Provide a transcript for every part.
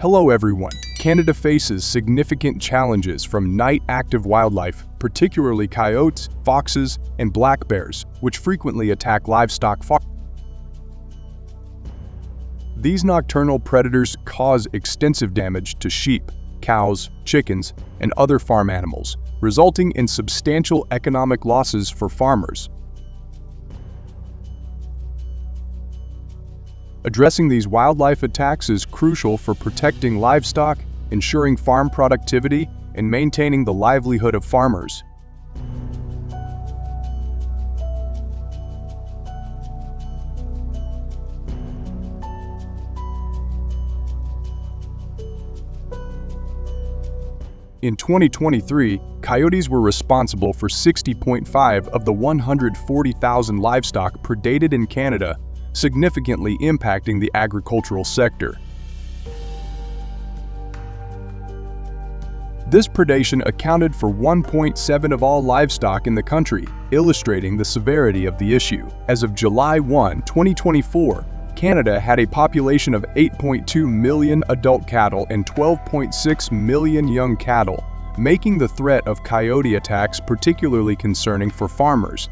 Hello everyone. Canada faces significant challenges from night-active wildlife, particularly coyotes, foxes, and black bears, which frequently attack livestock farms. These nocturnal predators cause extensive damage to sheep, cows, chickens, and other farm animals, resulting in substantial economic losses for farmers. Addressing these wildlife attacks is crucial for protecting livestock, ensuring farm productivity, and maintaining the livelihood of farmers. In 2023, coyotes were responsible for 60.5% of the 140,000 livestock predated in Canada, significantly impacting the agricultural sector. This predation accounted for 1.7% of all livestock in the country, illustrating the severity of the issue. As of July 1, 2024, Canada had a population of 8.2 million adult cattle and 12.6 million young cattle, making the threat of coyote attacks particularly concerning for farmers.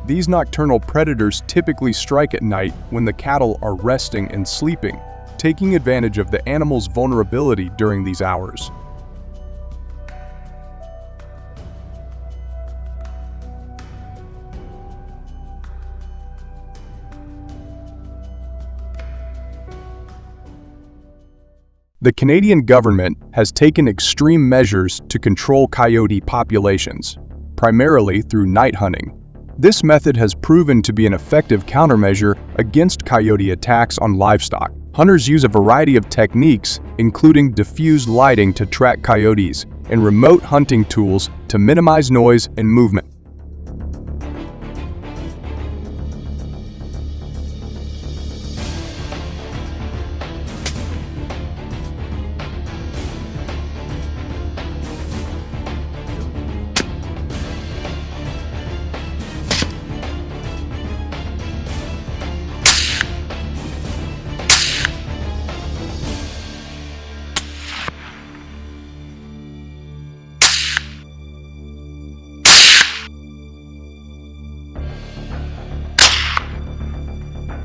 These nocturnal predators typically strike at night when the cattle are resting and sleeping, taking advantage of the animal's vulnerability during these hours. The Canadian government has taken extreme measures to control coyote populations, primarily through night hunting. This method has proven to be an effective countermeasure against coyote attacks on livestock. Hunters use a variety of techniques, including diffused lighting to track coyotes and remote hunting tools to minimize noise and movement.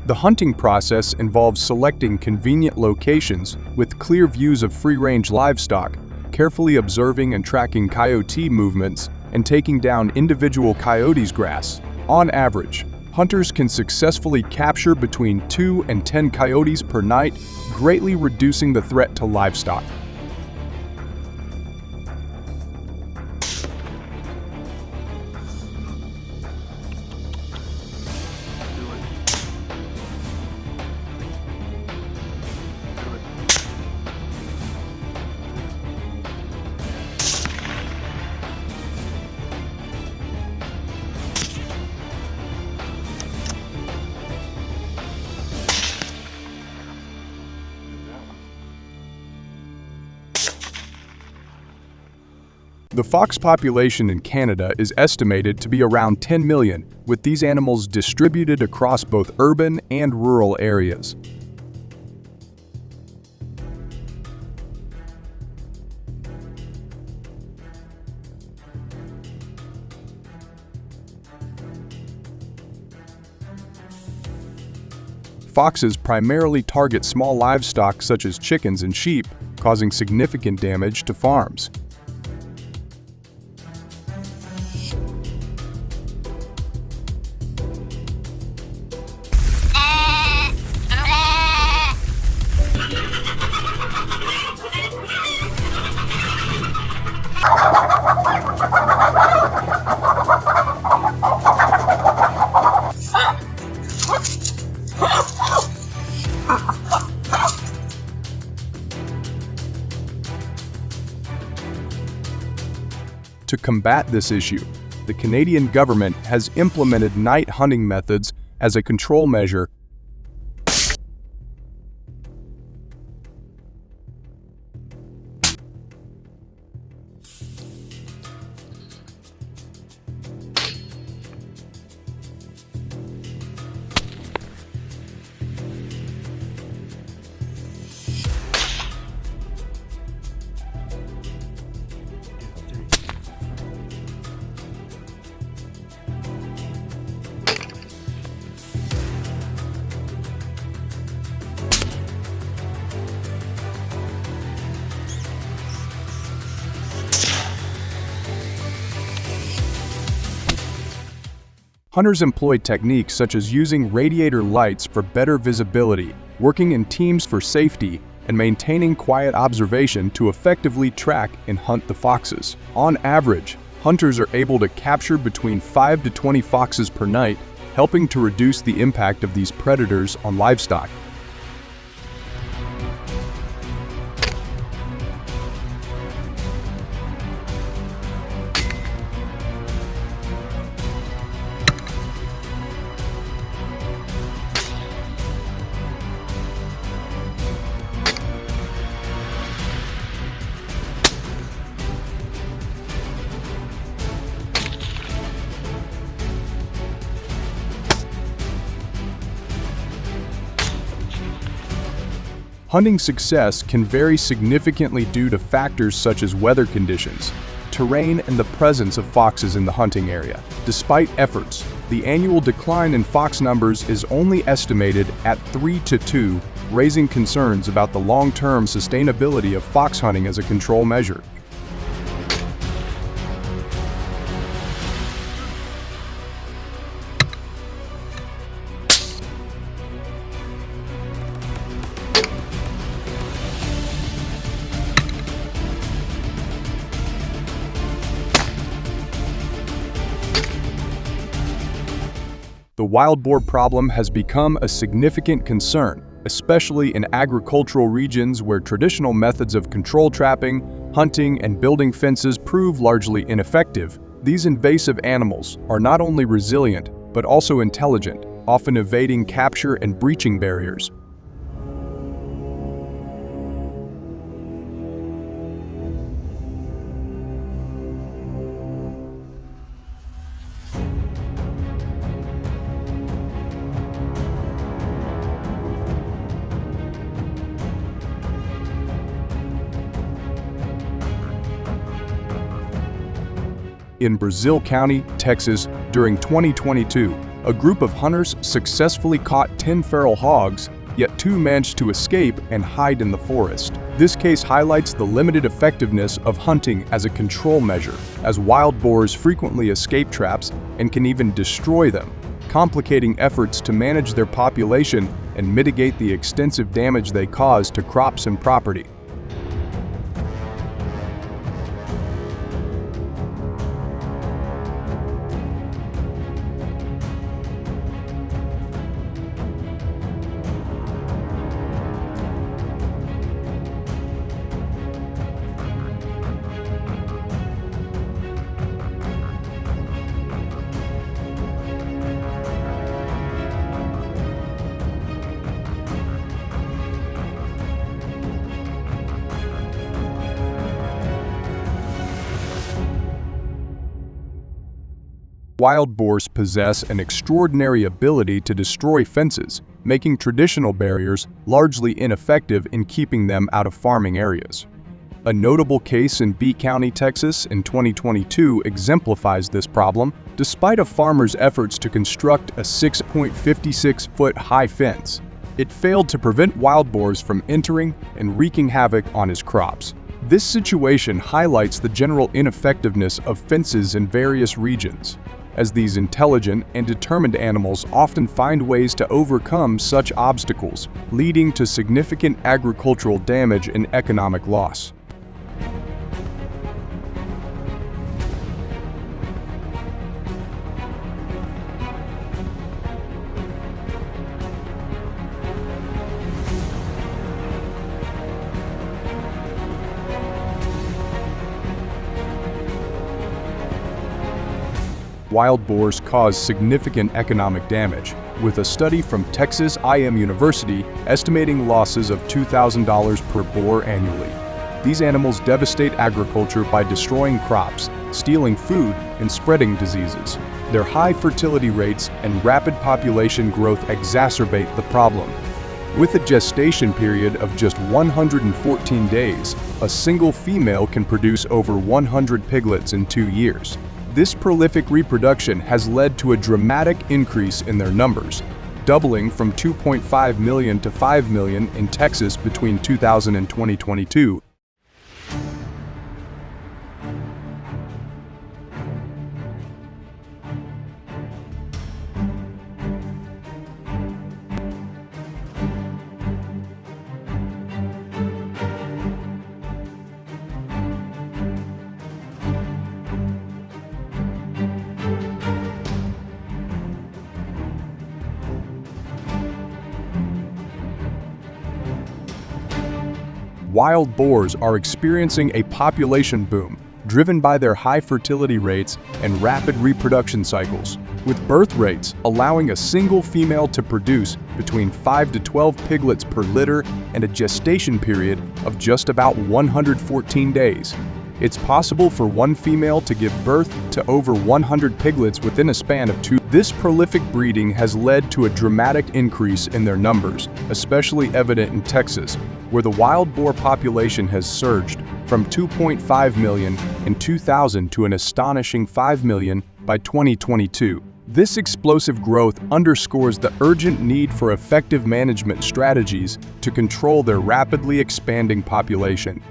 The hunting process involves selecting convenient locations with clear views of free-range livestock, carefully observing and tracking coyote movements, and taking down individual coyotes' grass. On average, hunters can successfully capture between 2 and 10 coyotes per night, greatly reducing the threat to livestock. The fox population in Canada is estimated to be around 10 million, with these animals distributed across both urban and rural areas. Foxes primarily target small livestock such as chickens and sheep, causing significant damage to farms. To combat this issue, the Canadian government has implemented night hunting methods as a control measure. Hunters employ techniques such as using radiator lights for better visibility, working in teams for safety, and maintaining quiet observation to effectively track and hunt the foxes. On average, hunters are able to capture between 5 to 20 foxes per night, helping to reduce the impact of these predators on livestock. Hunting success can vary significantly due to factors such as weather conditions, terrain, and the presence of foxes in the hunting area. Despite efforts, the annual decline in fox numbers is only estimated at 3 to 2, raising concerns about the long-term sustainability of fox hunting as a control measure. The wild boar problem has become a significant concern, especially in agricultural regions where traditional methods of control trapping, hunting, and building fences prove largely ineffective. These invasive animals are not only resilient, but also intelligent, often evading capture and breaching barriers. In Brazil County, Texas, during 2022, a group of hunters successfully caught 10 feral hogs, yet 2 managed to escape and hide in the forest. This case highlights the limited effectiveness of hunting as a control measure, as wild boars frequently escape traps and can even destroy them, complicating efforts to manage their population and mitigate the extensive damage they cause to crops and property. Wild boars possess an extraordinary ability to destroy fences, making traditional barriers largely ineffective in keeping them out of farming areas. A notable case in B County, Texas in 2022 exemplifies this problem. Despite a farmer's efforts to construct a 6.56-foot high fence, it failed to prevent wild boars from entering and wreaking havoc on his crops. This situation highlights the general ineffectiveness of fences in various regions, as these intelligent and determined animals often find ways to overcome such obstacles, leading to significant agricultural damage and economic loss. Wild boars cause significant economic damage, with a study from Texas A&M University estimating losses of $2,000 per boar annually. These animals devastate agriculture by destroying crops, stealing food, and spreading diseases. Their high fertility rates and rapid population growth exacerbate the problem. With a gestation period of just 114 days, a single female can produce over 100 piglets in 2 years. This prolific reproduction has led to a dramatic increase in their numbers, doubling from 2.5 million to 5 million in Texas between 2000 and 2022. wild boars are experiencing a population boom, driven by their high fertility rates and rapid reproduction cycles, with birth rates allowing a single female to produce between 5 to 12 piglets per litter and a gestation period of just about 114 days. It's possible for one female to give birth to over 100 piglets within a span of 2. This prolific breeding has led to a dramatic increase in their numbers, especially evident in Texas, where the wild boar population has surged from 2.5 million in 2000 to an astonishing 5 million by 2022. This explosive growth underscores the urgent need for effective management strategies to control their rapidly expanding population.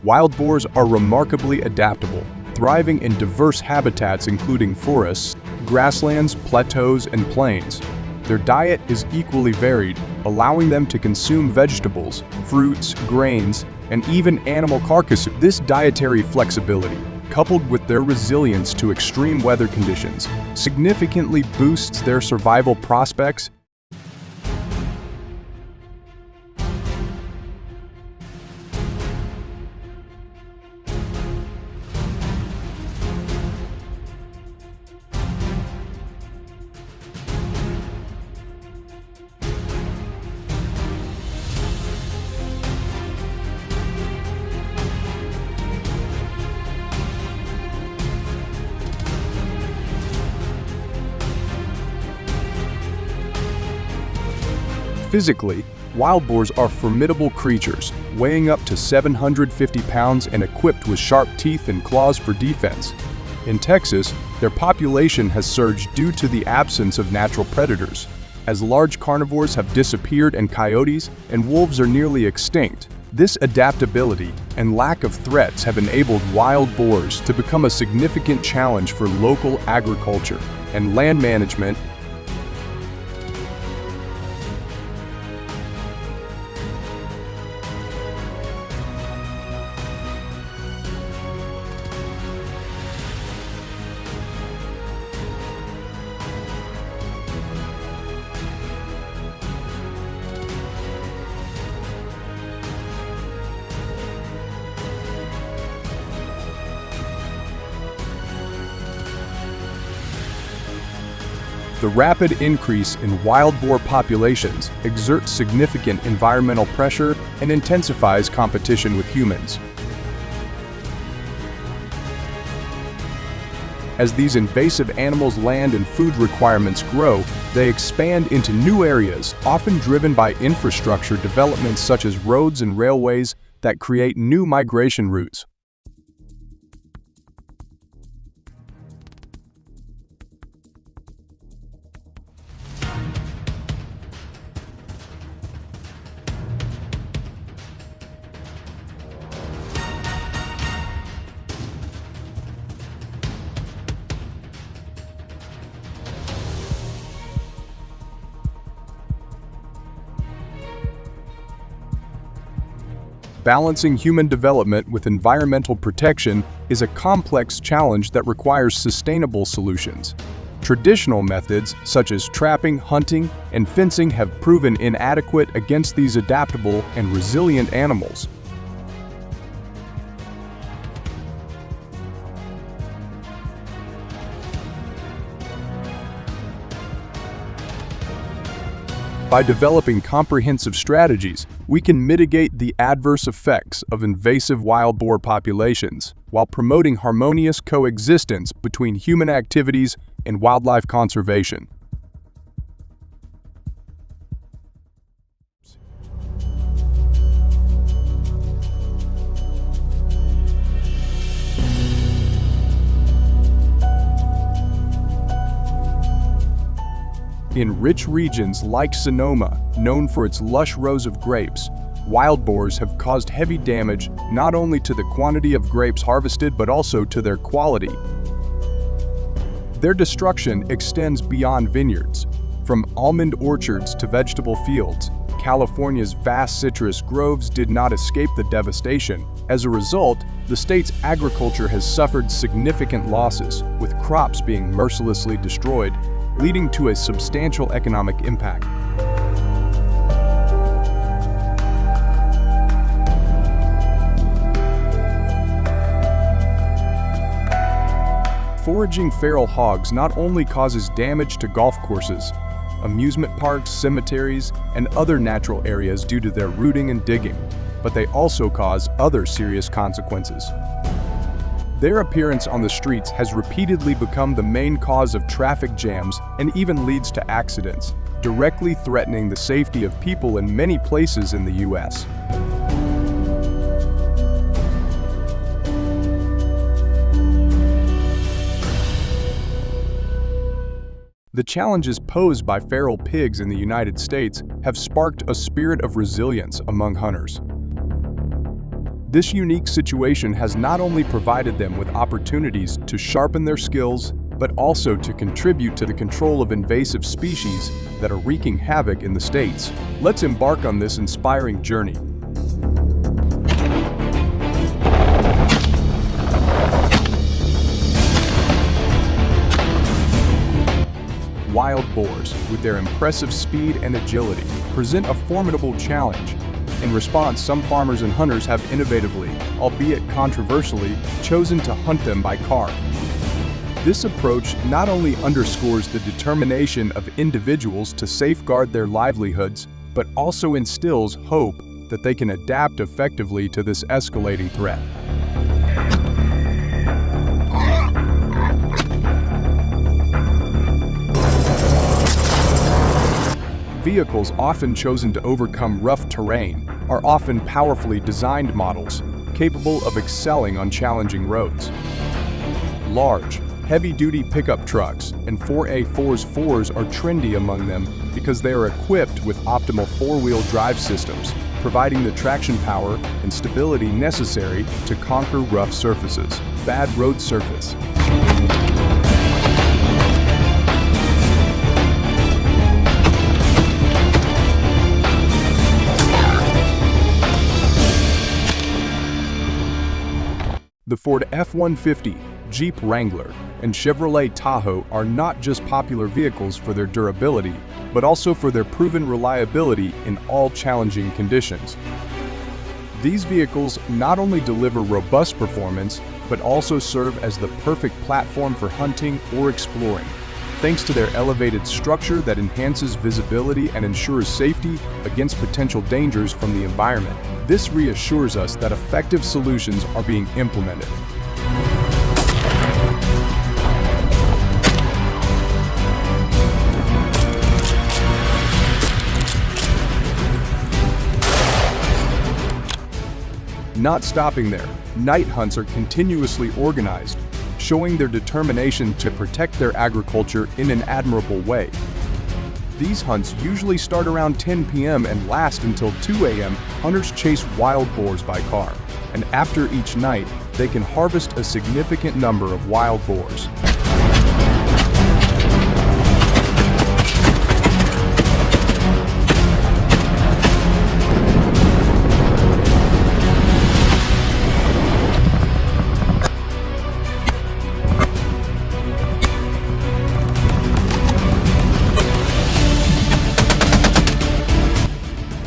Wild boars are remarkably adaptable, thriving in diverse habitats including forests, grasslands, plateaus, and plains. Their diet is equally varied, allowing them to consume vegetables, fruits, grains, and even animal carcasses. This dietary flexibility, coupled with their resilience to extreme weather conditions, significantly boosts their survival prospects. Physically, wild boars are formidable creatures, weighing up to 750 pounds and equipped with sharp teeth and claws for defense. In Texas, their population has surged due to the absence of natural predators, as large carnivores have disappeared and coyotes and wolves are nearly extinct. This adaptability and lack of threats have enabled wild boars to become a significant challenge for local agriculture and land management. The rapid increase in wild boar populations exerts significant environmental pressure and intensifies competition with humans. As these invasive animals' land and food requirements grow, they expand into new areas, often driven by infrastructure developments such as roads and railways that create new migration routes. Balancing human development with environmental protection is a complex challenge that requires sustainable solutions. Traditional methods such as trapping, hunting, and fencing have proven inadequate against these adaptable and resilient animals. By developing comprehensive strategies, we can mitigate the adverse effects of invasive wild boar populations while promoting harmonious coexistence between human activities and wildlife conservation. In rich regions like Sonoma, known for its lush rows of grapes, wild boars have caused heavy damage not only to the quantity of grapes harvested but also to their quality. Their destruction extends beyond vineyards. From almond orchards to vegetable fields, California's vast citrus groves did not escape the devastation. As a result, the state's agriculture has suffered significant losses, with crops being mercilessly destroyed, leading to a substantial economic impact. Foraging feral hogs not only causes damage to golf courses, amusement parks, cemeteries, and other natural areas due to their rooting and digging, but they also cause other serious consequences. Their appearance on the streets has repeatedly become the main cause of traffic jams and even leads to accidents, directly threatening the safety of people in many places in the U.S. The challenges posed by feral pigs in the United States have sparked a spirit of resilience among hunters. This unique situation has not only provided them with opportunities to sharpen their skills, but also to contribute to the control of invasive species that are wreaking havoc in the states. Let's embark on this inspiring journey. Wild boars, with their impressive speed and agility, present a formidable challenge. In response, some farmers and hunters have innovatively, albeit controversially, chosen to hunt them by car. This approach not only underscores the determination of individuals to safeguard their livelihoods, but also instills hope that they can adapt effectively to this escalating threat. Vehicles often chosen to overcome rough terrain are often powerfully designed models, capable of excelling on challenging roads. Large, heavy-duty pickup trucks and 4x4s are trendy among them because they are equipped with optimal four-wheel drive systems, providing the traction power and stability necessary to conquer rough surfaces. Bad road surface. The Ford F-150, Jeep Wrangler, and Chevrolet Tahoe are not just popular vehicles for their durability, but also for their proven reliability in all challenging conditions. These vehicles not only deliver robust performance, but also serve as the perfect platform for hunting or exploring, thanks to their elevated structure that enhances visibility and ensures safety against potential dangers from the environment. This reassures us that effective solutions are being implemented. Not stopping there, night hunts are continuously organized, showing their determination to protect their agriculture in an admirable way. These hunts usually start around 10 p.m. and last until 2 a.m. Hunters chase wild boars by car, and after each night, they can harvest a significant number of wild boars.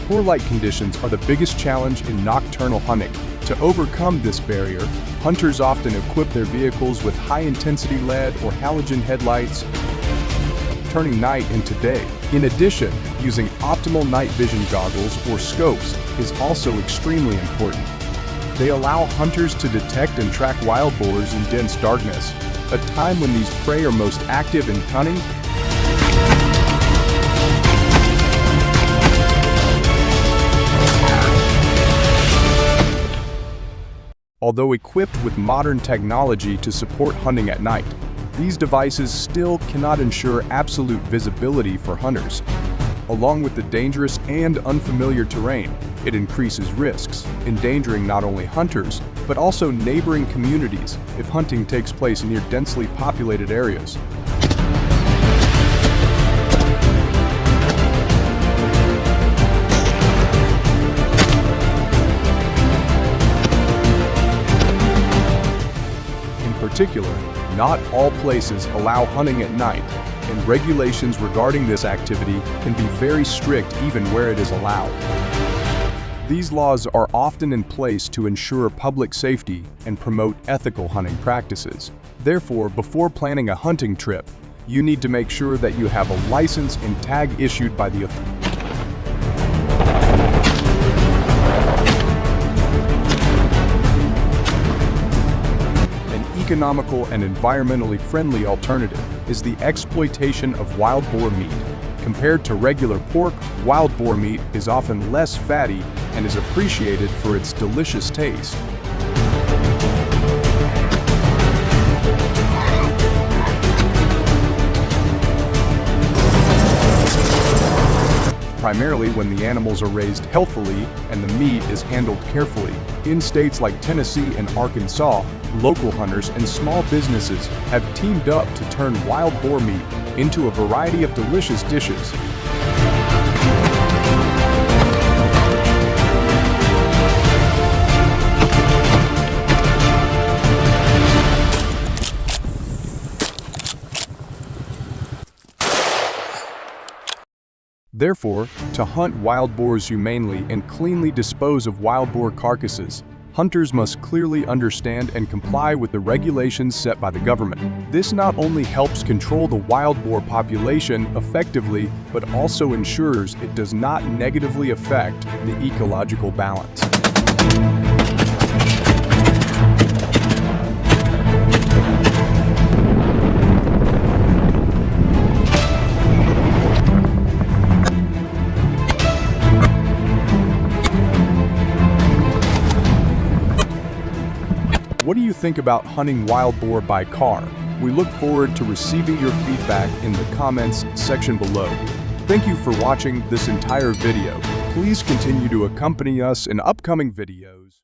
Poor light conditions are the biggest challenge in nocturnal hunting. To overcome this barrier, hunters often equip their vehicles with high-intensity LED or halogen headlights, turning night into day. In addition, using optimal night vision goggles or scopes is also extremely important. They allow hunters to detect and track wild boars in dense darkness, a time when these prey are most active and cunning. Although equipped with modern technology to support hunting at night, These devices still cannot ensure absolute visibility for hunters. Along with the dangerous and unfamiliar terrain, it increases risks, endangering not only hunters, but also neighboring communities if hunting takes place near densely populated areas. In particular, not all places allow hunting at night, and regulations regarding this activity can be very strict even where it is allowed. These laws are often in place to ensure public safety and promote ethical hunting practices. Therefore, before planning a hunting trip, you need to make sure that you have a license and tag issued by the authority. Economical and environmentally friendly alternative is the exploitation of wild boar meat. Compared to regular pork, wild boar meat is often less fatty and is appreciated for its delicious taste. Primarily when the animals are raised healthfully and the meat is handled carefully. In states like Tennessee and Arkansas, local hunters and small businesses have teamed up to turn wild boar meat into a variety of delicious dishes. Therefore, to hunt wild boars humanely and cleanly dispose of wild boar carcasses, hunters must clearly understand and comply with the regulations set by the government. This not only helps control the wild boar population effectively, but also ensures it does not negatively affect the ecological balance. What do you think about hunting wild boar by car? We look forward to receiving your feedback in the comments section below. Thank you for watching this entire video. Please continue to accompany us in upcoming videos.